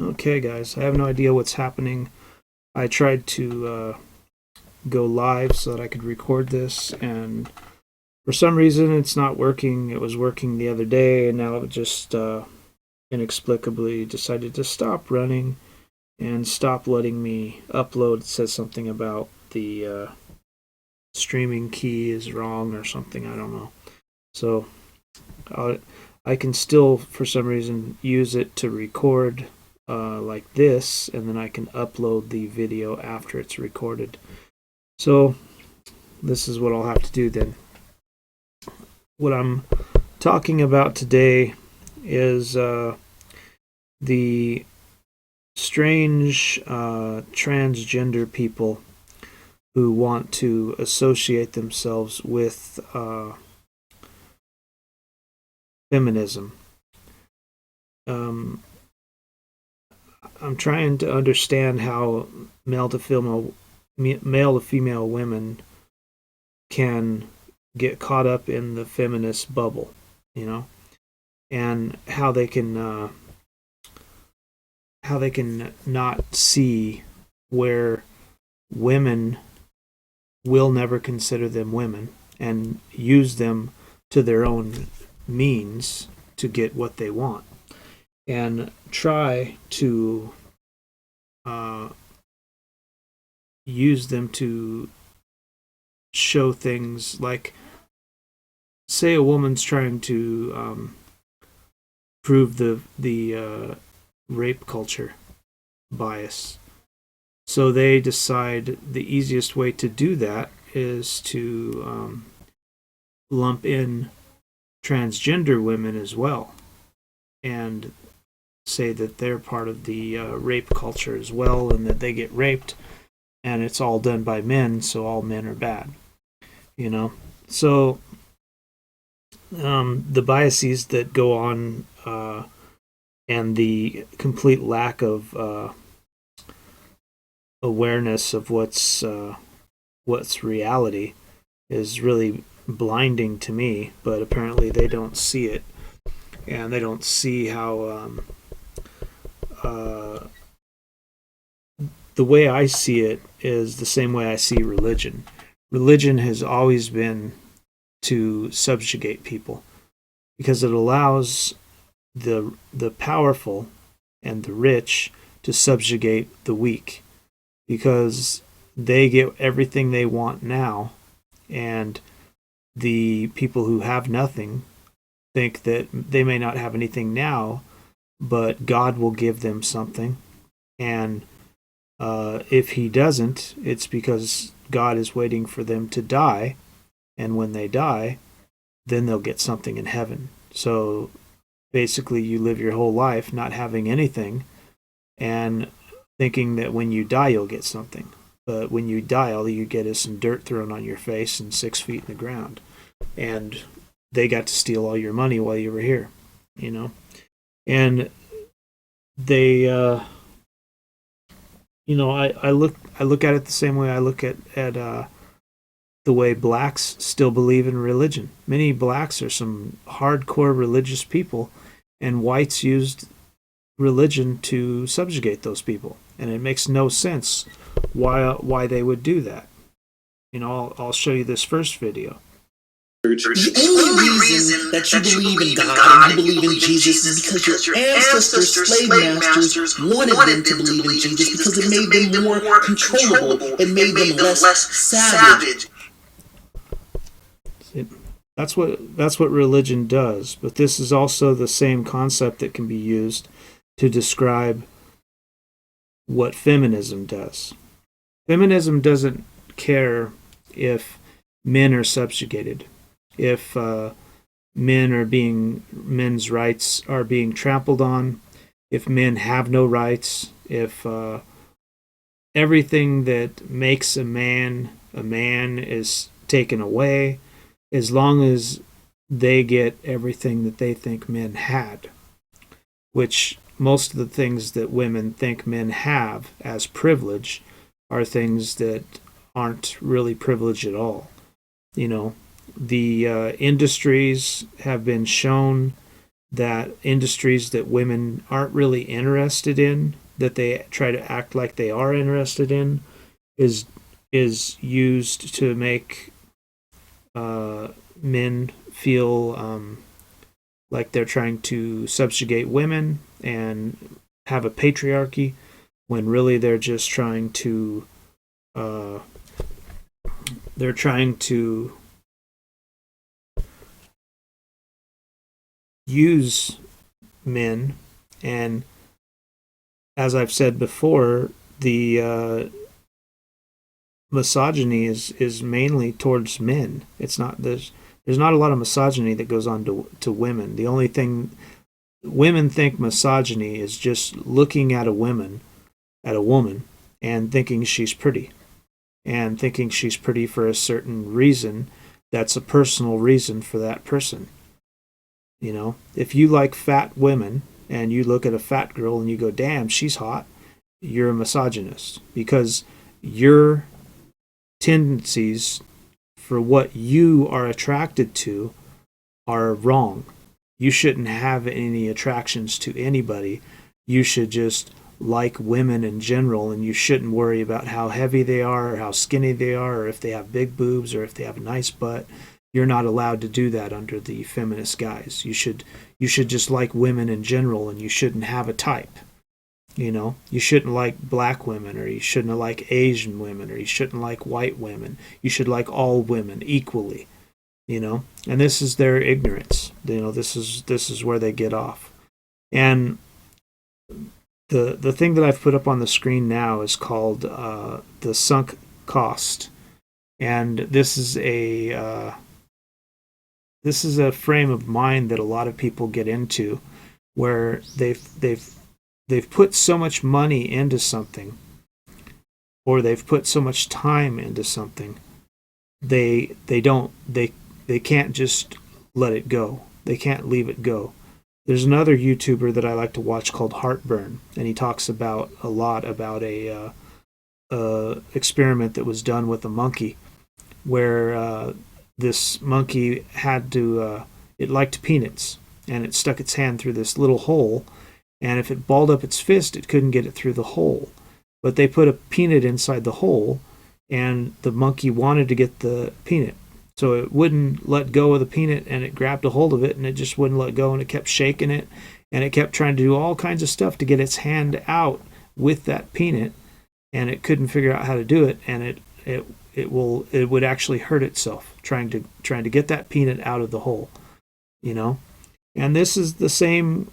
Okay, guys, I have no idea what's happening. I tried to go live so that I could record this, and for some reason it's not working. It was working the other day, and now it just inexplicably decided to stop running and stop letting me upload. It says something about the streaming key is wrong or something. I don't know. So I can still, for some reason, use it to record like this, and then I can upload the video after it's recorded. So this is what I'll have to do then. What I'm talking about today is the strange transgender people who want to associate themselves with feminism. I'm trying to understand how male to female women can get caught up in the feminist bubble, and how they can not see where women will never consider them women and use them to their own means to get what they want, and try to use them to show things like, say a woman's trying to prove the rape culture bias. So they decide the easiest way to do that is to lump in transgender women as well, and say that they're part of the rape culture as well, and that they get raped, and it's all done by men, so all men are bad. So the biases that go on and the complete lack of awareness of what's reality is really blinding to me, but apparently they don't see it, and they don't see how the way I see it is the same way I see religion. Religion has always been to subjugate people, because it allows the powerful and the rich to subjugate the weak, because they get everything they want now, and the people who have nothing think that they may not have anything now, but God will give them something, and if he doesn't, it's because God is waiting for them to die, and when they die, then they'll get something in heaven. So basically you live your whole life not having anything and thinking that when you die you'll get something. But when you die, all you get is some dirt thrown on your face and 6 feet in the ground. And they got to steal all your money while you were here, And they, I look at it the same way I look at the way blacks still believe in religion. Many blacks are some hardcore religious people, and whites used religion to subjugate those people, and it makes no sense why they would do that. I'll show you this first video. The only reason that you believe in God and you believe in Jesus is because your ancestors, slave masters, wanted them to believe in Jesus because it made them more controllable. It made them less savage. That's what religion does, but this is also the same concept that can be used to describe what feminism does. Feminism doesn't care if men are subjugated, if men's rights are being trampled on, if men have no rights, if everything that makes a man is taken away, as long as they get everything that they think men had, which most of the things that women think men have as privilege are things that aren't really privilege at all. The industries have been shown that industries that women aren't really interested in, that they try to act like they are interested in, is used to make men feel like they're trying to subjugate women and have a patriarchy, when really they're just trying to use men. And as I've said before, the misogyny is mainly towards men. It's not there's not a lot of misogyny that goes on to women. The only thing women think misogyny is just looking at a woman and thinking she's pretty, and thinking she's pretty for a certain reason that's a personal reason for that person. You know, if you like fat women and you look at a fat girl and you go, damn, she's hot, you're a misogynist, because your tendencies for what you are attracted to are wrong. You shouldn't have any attractions to anybody. You should just like women in general, and you shouldn't worry about how heavy they are or how skinny they are or if they have big boobs or if they have a nice butt. You're not allowed to do that under the feminist guise. You should just like women in general, and you shouldn't have a type. You know, you shouldn't like black women, or you shouldn't like Asian women, or you shouldn't like white women. You should like all women equally. You know, and this is their ignorance. You know, this is where they get off. And the thing that I've put up on the screen now is called the sunk cost, and this is a frame of mind that a lot of people get into, where they've put so much money into something, or they've put so much time into something, they can't just let it go. They can't leave it go. There's another YouTuber that I like to watch called Heartburn, and he talks a lot about a experiment that was done with a monkey, where this monkey had to it liked peanuts, and it stuck its hand through this little hole, and if it balled up its fist, it couldn't get it through the hole. But they put a peanut inside the hole, and the monkey wanted to get the peanut, so it wouldn't let go of the peanut, and it grabbed a hold of it, and it just wouldn't let go, and it kept shaking it, and it kept trying to do all kinds of stuff to get its hand out with that peanut, and it couldn't figure out how to do it, and it would actually hurt itself trying to get that peanut out of the hole, you know. And this is the same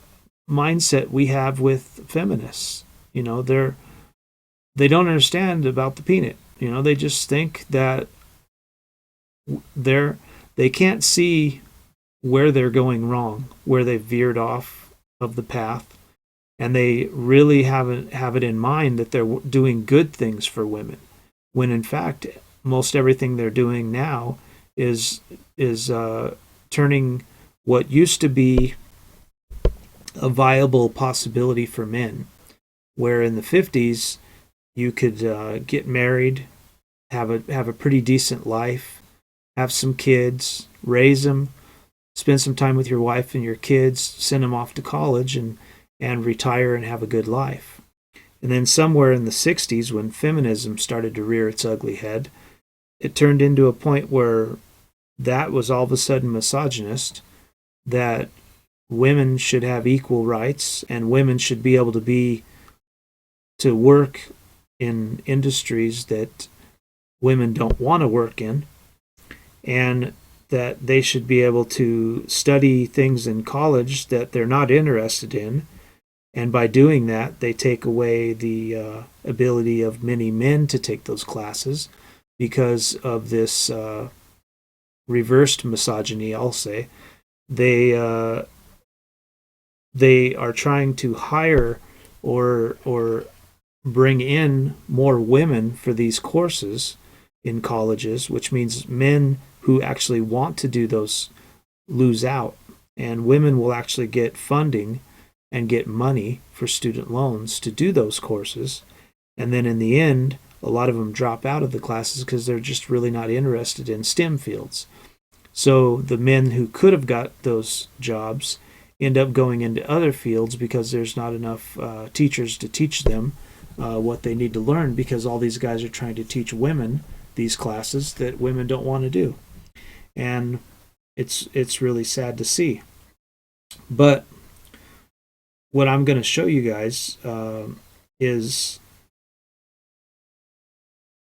mindset we have with feminists. You know, they don't understand about the peanut. You know, they just think that they can't see where they're going wrong, where they've veered off of the path, and they really have it in mind that they're doing good things for women, when in fact most everything they're doing now is turning what used to be a viable possibility for men, where in the 50s you could get married, have a pretty decent life, have some kids, raise them, spend some time with your wife and your kids, send them off to college, and retire and have a good life. And then somewhere in the 60s, when feminism started to rear its ugly head, it turned into a point where that was all of a sudden misogynist, that women should have equal rights, and women should be able to work in industries that women don't want to work in, and that they should be able to study things in college that they're not interested in. And by doing that, they take away the ability of many men to take those classes because of this reversed misogyny, I'll say. They are trying to hire or bring in more women for these courses in colleges, which means men who actually want to do those lose out, and women will actually get funding and get money for student loans to do those courses. And then in the end, a lot of them drop out of the classes because they're just really not interested in STEM fields. So the men who could have got those jobs end up going into other fields because there's not enough teachers to teach them what they need to learn, because all these guys are trying to teach women these classes that women don't want to do. And it's really sad to see. But what I'm going to show you guys is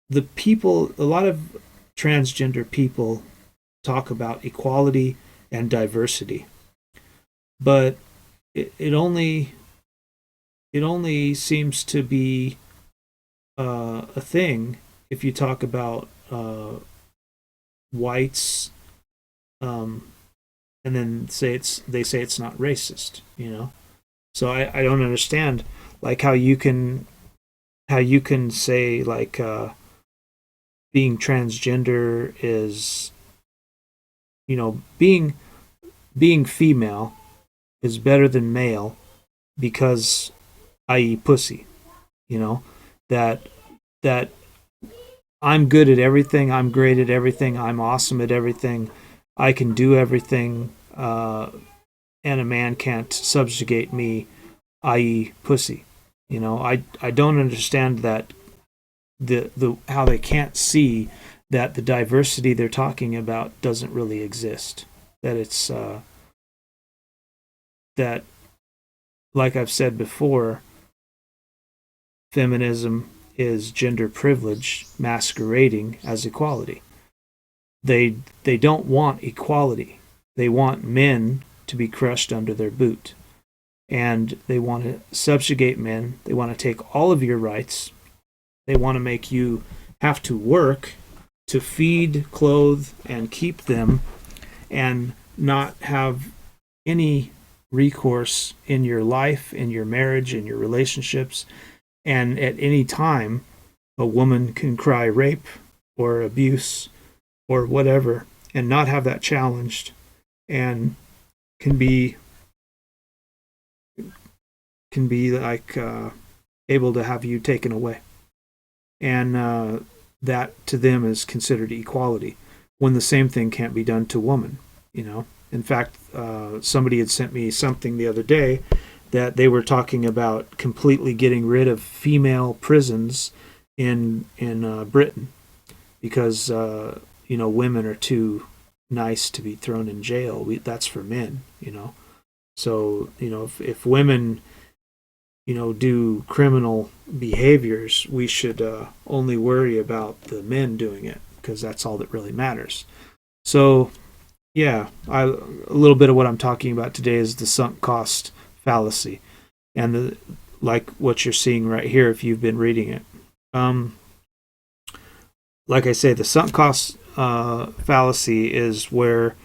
the people, a lot of transgender people talk about equality and diversity, but it only seems to be a thing if you talk about whites, and then they say it's not racist, you know. So I don't understand like how you can say like being transgender is, you know, being female is better than male because, i.e., pussy, you know, that I'm good at everything, I'm great at everything, I'm awesome at everything, I can do everything, and a man can't subjugate me, i.e., pussy. You know, I don't understand that the how they can't see that the diversity they're talking about doesn't really exist. That it's that, like I've said before, feminism is gender privilege masquerading as equality. They don't want equality. They want men to be crushed under their boot. And they want to subjugate men. They want to take all of your rights. They want to make you have to work to feed, clothe, and keep them, and not have any recourse in your life, in your marriage, in your relationships. And at any time, a woman can cry rape or abuse or whatever and not have that challenged, and can be like able to have you taken away. And that to them is considered equality, when the same thing can't be done to women, you know. In fact, somebody had sent me something the other day that they were talking about completely getting rid of female prisons in Britain because you know, women are too nice to be thrown in jail. That's for men, you know. So, you know, if women, you know, do criminal behaviors, we should only worry about the men doing it, because that's all that really matters. So, yeah, a little bit of what I'm talking about today is the sunk cost fallacy, and like what you're seeing right here if you've been reading it. Like I say, the sunk cost fallacy is where,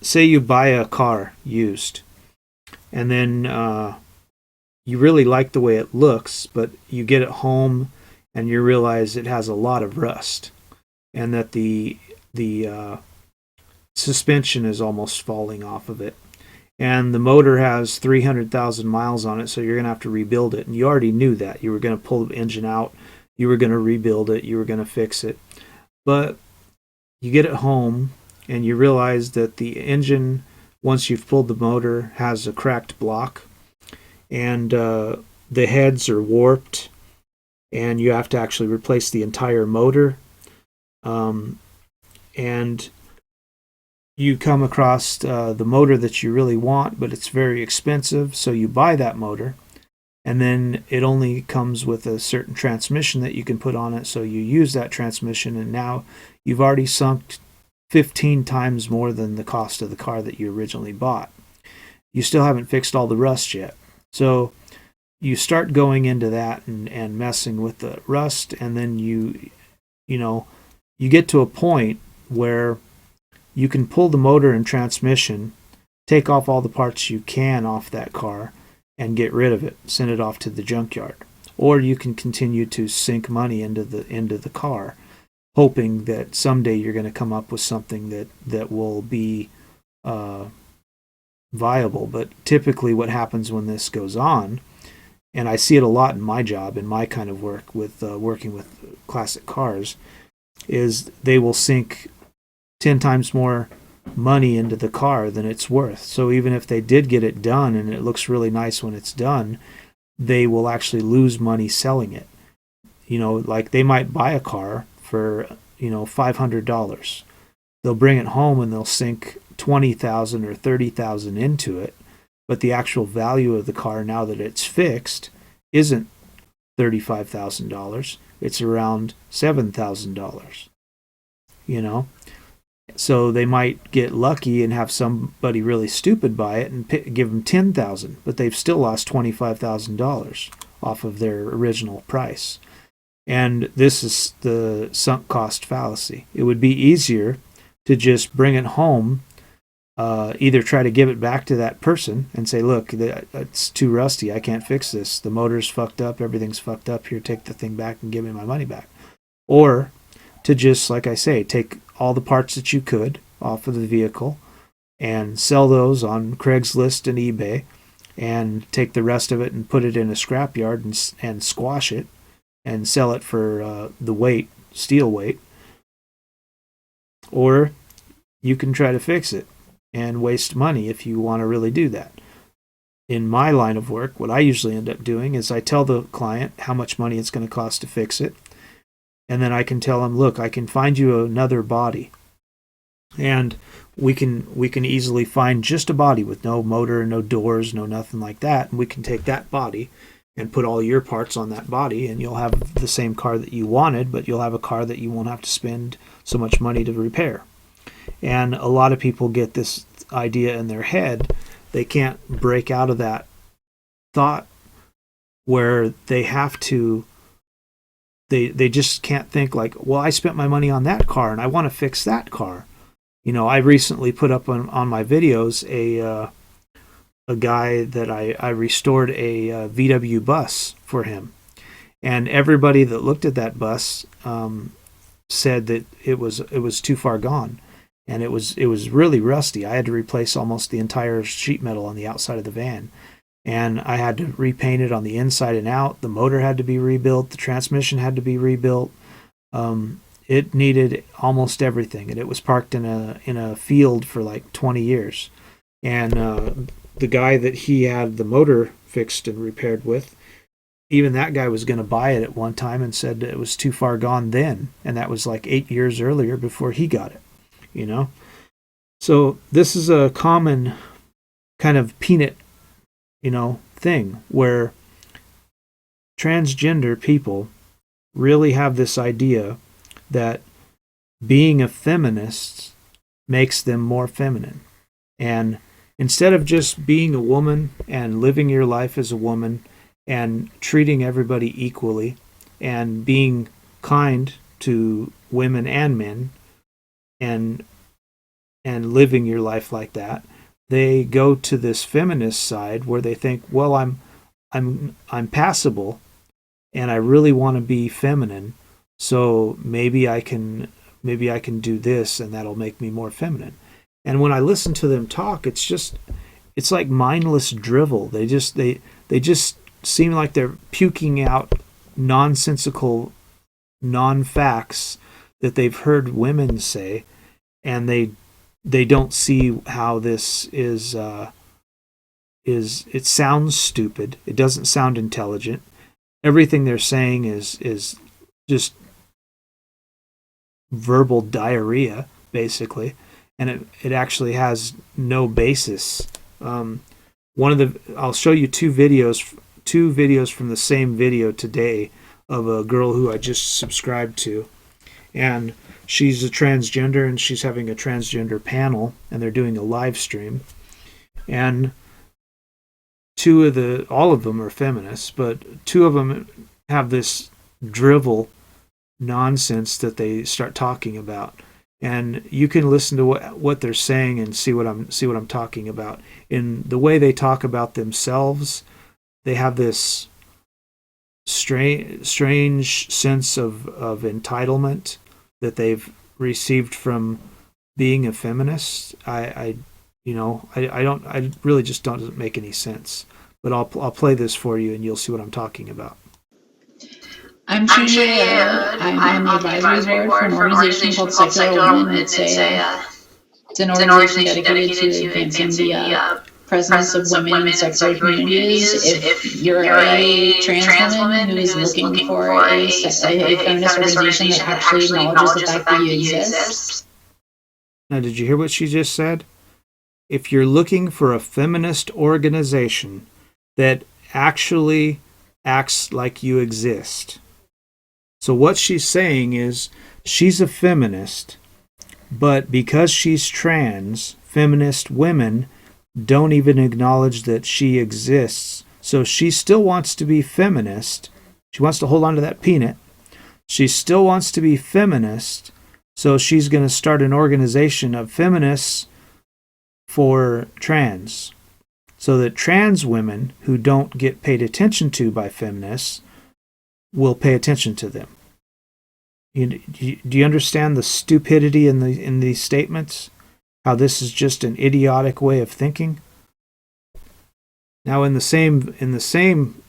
say you buy a car used, and then you really like the way it looks, but you get it home and you realize it has a lot of rust, and that the suspension is almost falling off of it, and the motor has 300,000 miles on it, so you're going to have to rebuild it. And you already knew that. You were going to pull the engine out, you were going to rebuild it, you were going to fix it. But you get it home and you realize that the engine, once you've pulled the motor, has a cracked block, and the heads are warped, and you have to actually replace the entire motor. And you come across the motor that you really want, but it's very expensive, so you buy that motor, and then it only comes with a certain transmission that you can put on it, so you use that transmission, and now you've already sunk 15 times more than the cost of the car that you originally bought. You still haven't fixed all the rust yet. So you start going into that and messing with the rust, and then you get to a point where you can pull the motor and transmission, take off all the parts you can off that car, and get rid of it, send it off to the junkyard. Or you can continue to sink money into the car, hoping that someday you're going to come up with something that will be viable. But typically what happens when this goes on, and I see it a lot in my job, in my kind of work with working with classic cars, is they will sink 10 times more money into the car than it's worth. So even if they did get it done and it looks really nice when it's done, they will actually lose money selling it. Like they might buy a car for, $500. They'll bring it home and they'll sink $20,000 or $30,000 into it, but the actual value of the car, now that it's fixed, isn't $35,000. It's around $7,000. So they might get lucky and have somebody really stupid buy it and give them $10,000, but they've still lost $25,000 off of their original price. And this is the sunk cost fallacy. It would be easier to just bring it home, either try to give it back to that person and say, look, it's too rusty, I can't fix this, the motor's fucked up, everything's fucked up, here, take the thing back and give me my money back. Or to just, like I say, take all the parts that you could off of the vehicle and sell those on Craigslist and eBay, and take the rest of it and put it in a scrapyard and squash it and sell it for the weight, steel weight. Or you can try to fix it and waste money if you want to really do that. In my line of work, what I usually end up doing is I tell the client how much money it's going to cost to fix it. And then I can tell them, look, I can find you another body. And we can easily find just a body with no motor, no doors, no nothing like that. And we can take that body and put all your parts on that body, and you'll have the same car that you wanted, but you'll have a car that you won't have to spend so much money to repair. And a lot of people get this idea in their head. They can't break out of that thought where they have to, they just can't think like, well, I spent my money on that car and I want to fix that car. I recently put up on my videos a guy that I restored a VW bus for him. And everybody that looked at that bus said that it was too far gone. And it was really rusty. I had to replace almost the entire sheet metal on the outside of the van. And I had to repaint it on the inside and out. The motor had to be rebuilt. The transmission had to be rebuilt. It needed almost everything. And it was parked in a field for like 20 years. And the guy that he had the motor fixed and repaired with, even that guy was going to buy it at one time and said it was too far gone then. And that was like 8 years earlier before he got it. So this is a common kind of peanut, thing where transgender people really have this idea that being a feminist makes them more feminine. And instead of just being a woman and living your life as a woman and treating everybody equally and being kind to women and men, and living your life like that, they go to this feminist side where they think, well, I'm passable and I really want to be feminine, so maybe I can do this and that'll make me more feminine. And when I listen to them talk, it's like mindless drivel. They just seem like they're puking out nonsensical non-facts that they've heard women say, and they don't see how this is it sounds stupid. It doesn't sound intelligent. Everything they're saying is just verbal diarrhea, basically, and it actually has no basis. I'll show you two videos from the same video today of a girl who I just subscribed to, and she's a transgender and she's having a transgender panel and they're doing a live stream, and all of them are feminists, but two of them have this drivel nonsense that they start talking about. And you can listen to what they're saying and see what I'm talking about. In the way they talk about themselves, they have this strange sense of entitlement that they've received from being a feminist. I really just doesn't make any sense. But I'll play this for you and you'll see what I'm talking about. I'm Shi-Nu. I'm on the advisory board for an organization called Secular Women. It's It's an organization dedicated to advancing the presence of women in secular communities. If you're a trans woman who is looking for a feminist organization that actually acknowledges the fact that you exist. Now, did you hear what she just said? If you're looking for a feminist organization that actually acts like you exist. So what she's saying is she's a feminist, but because she's trans, feminist women don't even acknowledge that she exists. So she still wants to be feminist. She wants to hold on to that peanut. She still wants to be feminist. So she's going to start an organization of feminists for trans, so that trans women who don't get paid attention to by feminists will pay attention to them. Do you understand the stupidity in these statements? How this is just an idiotic way of thinking? Now, in the same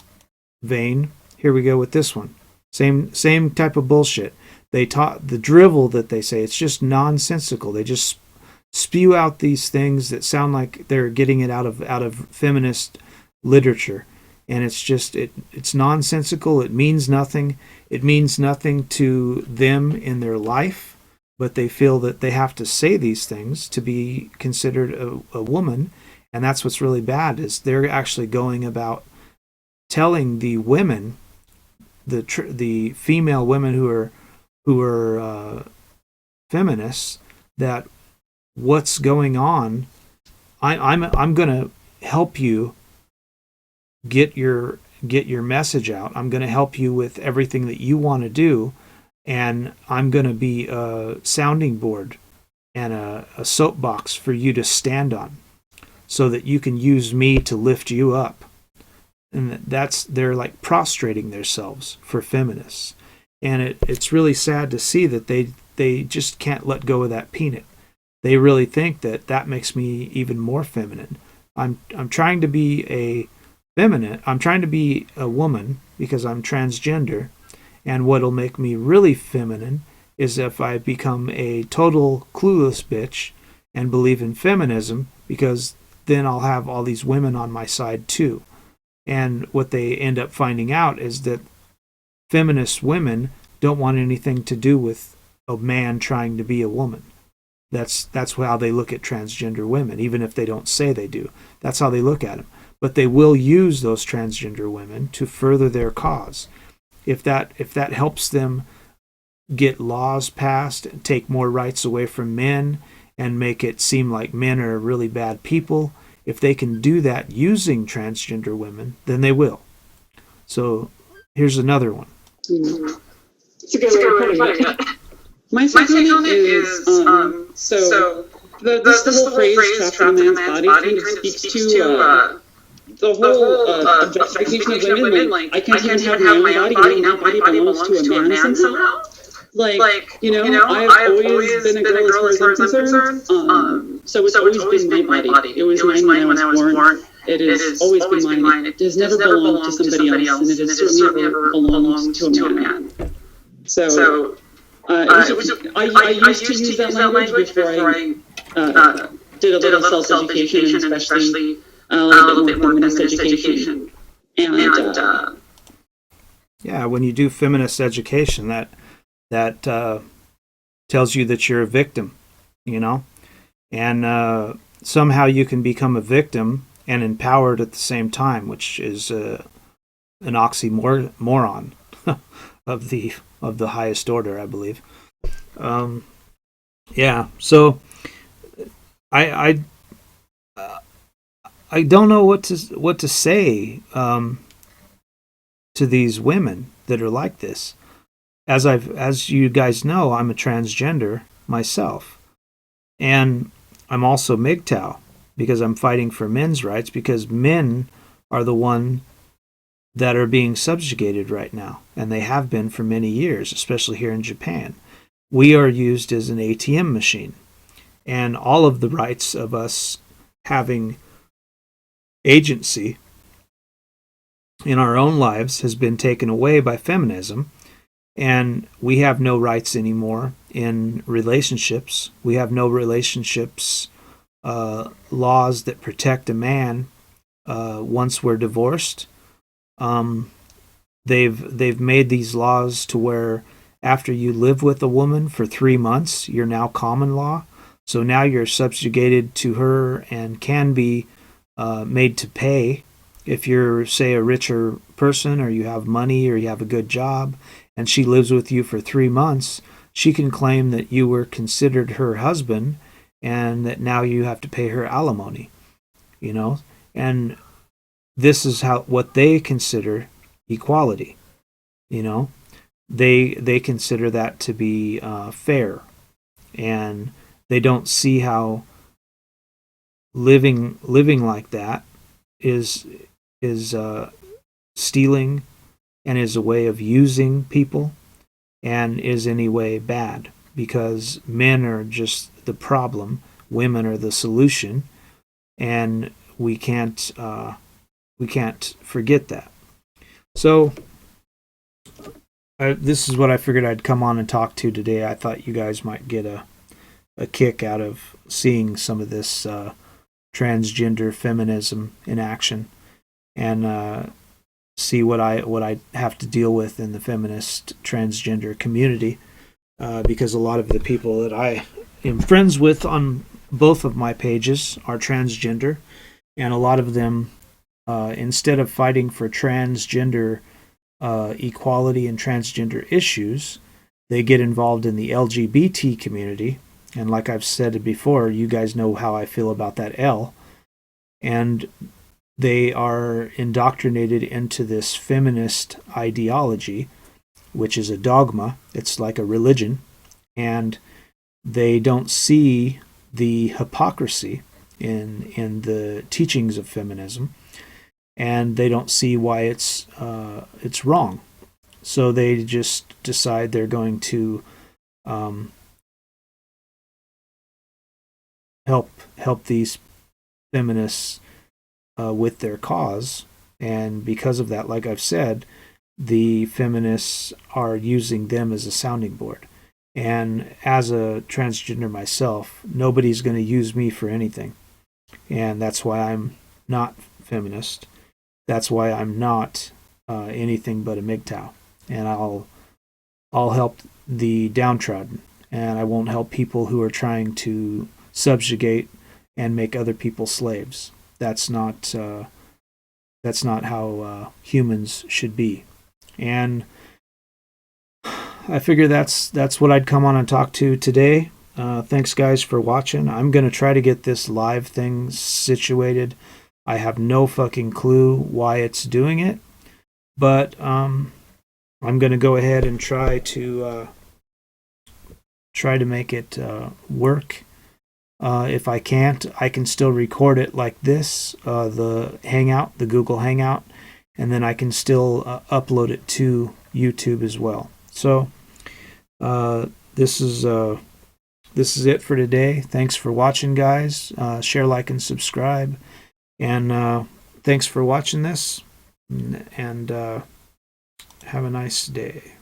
vein, here we go with this one. Same type of bullshit. They taught the drivel that they say. It's just nonsensical. They just spew out these things that sound like they're getting it out of feminist literature, and it's nonsensical. It means nothing. It means nothing to them in their life, but they feel that they have to say these things to be considered a woman, and that's what's really bad. Is they're actually going about telling the women, the female women who are feminists, that what's going on, I'm going to help you get your message out. I'm going to help you with everything that you want to do, and I'm going to be a sounding board and a soapbox for you to stand on, so that you can use me to lift you up. And they're like prostrating themselves for feminists, and it's really sad to see that they just can't let go of that peanut. They really think that makes me even more feminine. I'm trying to be I'm trying to be a woman because I'm transgender, and what'll make me really feminine is if I become a total clueless bitch and believe in feminism, because then I'll have all these women on my side too. And what they end up finding out is that feminist women don't want anything to do with a man trying to be a woman. That's how they look at transgender women, even if they don't say they do. That's how they look at them. But they will use those transgender women to further their cause. If that helps them get laws passed, take more rights away from men, and make it seem like men are really bad people, if they can do that using transgender women, then they will. So here's another one. It's a good way of putting it. My take on it is, so the whole phrase trapped in a man's body kind of speaks to the whole objectification of women. Like, I can't even have my own body, now my body belongs to a man somehow. Like, I've always been a girl as far as I'm concerned. So it's always been my body. It was mine when I was born. It has always been mine. It has never belonged to somebody else, and it has certainly never belonged to a man. So I used to use that language before I did a little self-education, and especially a little bit more feminist education. And yeah, when you do feminist education, that tells you that you're a victim, and somehow you can become a victim and empowered at the same time, which is an oxymoron of the highest order, I believe. Yeah, so I don't know what to say to these women that are like this. As you guys know, I'm a transgender myself, and I'm also MGTOW because I'm fighting for men's rights, because men are the one that are being subjugated right now, and they have been for many years, especially here in Japan. We are used as an ATM machine, and all of the rights of us having agency in our own lives has been taken away by feminism, And we have no rights anymore in relationships. We have no relationships laws that protect a man once we're divorced. They've made these laws to where after you live with a woman for 3 months, you're now common law. So now you're subjugated to her and can be made to pay. If you're, say, a richer person, or you have money, or you have a good job, and she lives with you for 3 months, she can claim that you were considered her husband and that now you have to pay her alimony, you know? And this is what they consider equality, you know? They consider that to be fair, and they don't see how living like that is stealing and is a way of using people and is any way bad, because men are just the problem, women are the solution, and we can't forget that. So this is what I figured I'd come on and talk to today. I thought you guys might get a kick out of seeing some of this transgender feminism in action, and see what I have to deal with in the feminist transgender community, because a lot of the people that I am friends with on both of my pages are transgender, and a lot of them, instead of fighting for transgender equality and transgender issues, they get involved in the LGBT community. And like I've said before, you guys know how I feel about that L. And they are indoctrinated into this feminist ideology, which is a dogma. It's like a religion. And they don't see the hypocrisy in the teachings of feminism. And they don't see why it's wrong. So they just decide they're going to help these feminists with their cause. And because of that, like I've said, the feminists are using them as a sounding board. And as a transgender myself, nobody's going to use me for anything. And that's why I'm not feminist. That's why I'm not anything but a MGTOW. And I'll help the downtrodden. And I won't help people who are trying to subjugate and make other people slaves. That's not how humans should be. And I figure that's what I'd come on and talk to today. Thanks guys for watching. I'm going to try to get this live thing situated. I have no fucking clue why it's doing it, but I'm going to go ahead and try to make it work. If I can't, I can still record it like this, the Hangout, the Google Hangout, and then I can still upload it to YouTube as well. So this is it for today. Thanks for watching, guys. Share, like, and subscribe. And thanks for watching this, and have a nice day.